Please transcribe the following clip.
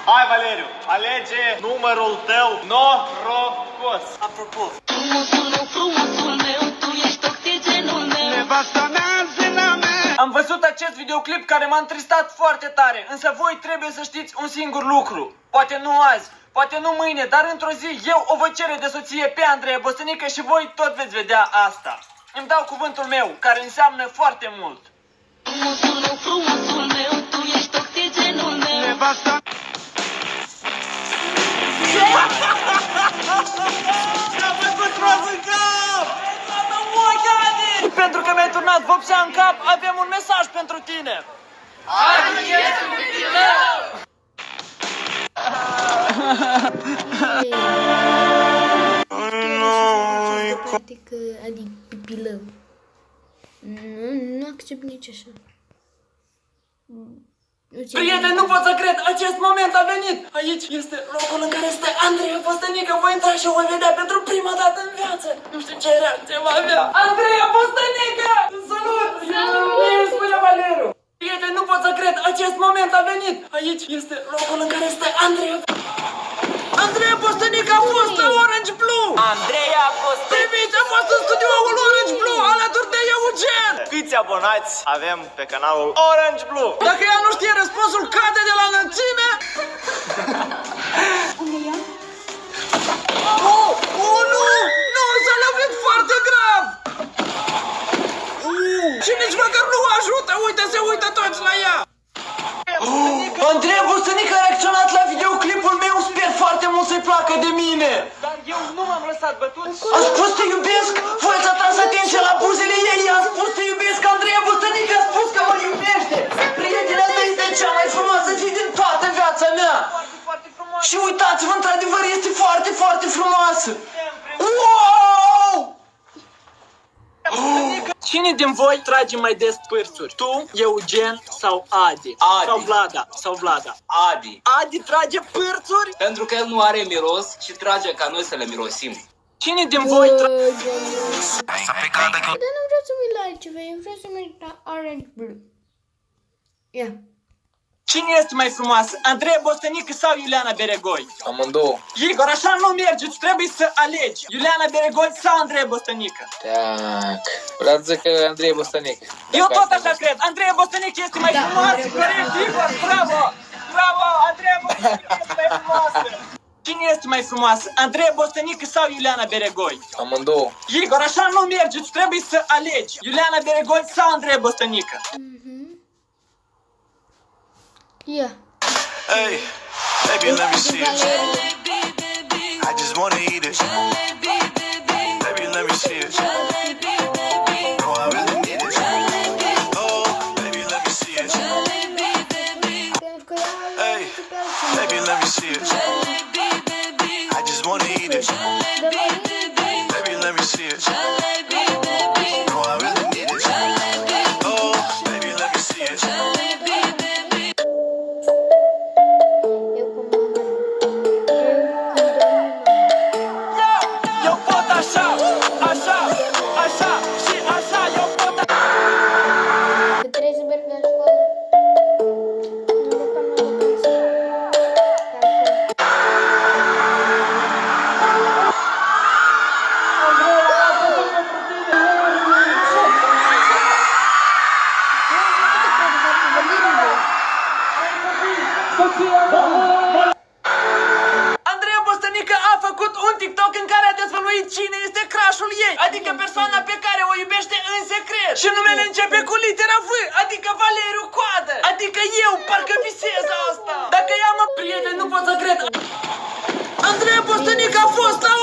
Hai, Valeriu, alege numărul tău norocos. Apropo, am văzut acest videoclip care m-a întristat foarte tare, însă voi trebuie să știți un singur lucru. Poate nu azi, poate nu mâine, dar într-o zi eu o voi cere de soție pe Andreea Bostănică și voi tot veți vedea asta. Îmi dau cuvântul meu, care înseamnă foarte mult. Pentru că mi-ai turnat vopsea în cap, avem un mesaj pentru tine. Adi este un pilău! Practic, Adi pilău. Nu accept nici așa. Prieteni, nu pot să cred, acest moment a venit! Aici este locul în care stă Andreea Bostănică. Voi intra și o voi vedea pentru prima dată în viață. Nu știu ce reacție va avea. Andreea Bostănică! Salut! Salut! Spune Valeriu! Prieteni, nu pot să cred, acest moment a venit. Aici este locul în care stă Andreea. Andreea Bostănică a fost la Orange Blue! Andreea Bostănică! Priviți, a fost în studioul Orange Blue, alături de Eugen! Câți abonați avem pe canalul Orange Blue? Dacă ea nu știe răspunsul, cade de la înălțime! Unde e ea? Oh, oh, nu! Nu, s-a lovit foarte grav! Și nici măcar nu o ajută! Uite, se uită toți la ea! Andreea Bostănică a reacționat la videoclipul meu, sper foarte mult să-i placă de mine! Dar eu nu m-am lăsat bătut! A spus te iubesc! Voi ați atras atenția la buzele ei! A spus te iubesc! Andreea Bostănică a spus că mă iubește! Prietene, asta este cea mai frumoasă zi din toată viața mea! Foarte frumoasă! Și uitați-vă, într-adevăr, este foarte, foarte frumoasă! Wow! Cine din voi trage mai des pârțuri? Tu, Eugen sau Adi? Adi. Sau Vlada? Sau Vlada? Adi. Adi trage pârțuri? Pentru că el nu are miros și trage ca noi să le mirosim. Cine din voi trage... Dar nu vreau să merg la altceva, eu vreau să merg la Orange Blue. Ia. Cine este mai frumoasă? Andreea Bostănică sau Iuliana Beregoi? Amândouă. Igor, așa nu merge, tu trebuie să alegi. Iuliana Beregoi sau Andreea Bostănică? Так, vreau să zic că Andrei Bostănică. Eu tot așa cred. Andreea Bostănică este mai frumoasă. Corect, Igor, bravo! Bravo, Andreea Bostănică este mai frumoasă. Cine este mai frumoasă? Andreea Bostănică sau Iuliana Beregoi? Amândouă. Igor, așa nu merge, tu trebuie să alegi. Iuliana Beregoi sau Andreea Bostănică? Ia. Hey, baby, let me see it. I just wanna eat it. Baby, let me see it. Oh, I really need it. Oh, baby, let me see it. Hey, baby, let me see it. I just wanna eat it. Baby, let me see it. Oh, I really need it. Oh, baby, let me see it. Eu pot așa, așa, așa și așa, eu pot așa. Că trebuie să merg la școală. Andreea Bostănică a făcut un TikTok în care a dezvăluit cine este crush-ul ei, adică persoana pe care o iubește în secret. Și numele începe cu litera V, adică Valeriu Coadă, adică eu, parcă visez asta. Dacă ea mă... Prieteni, nu pot să cred. Andreea Bostănică a fost la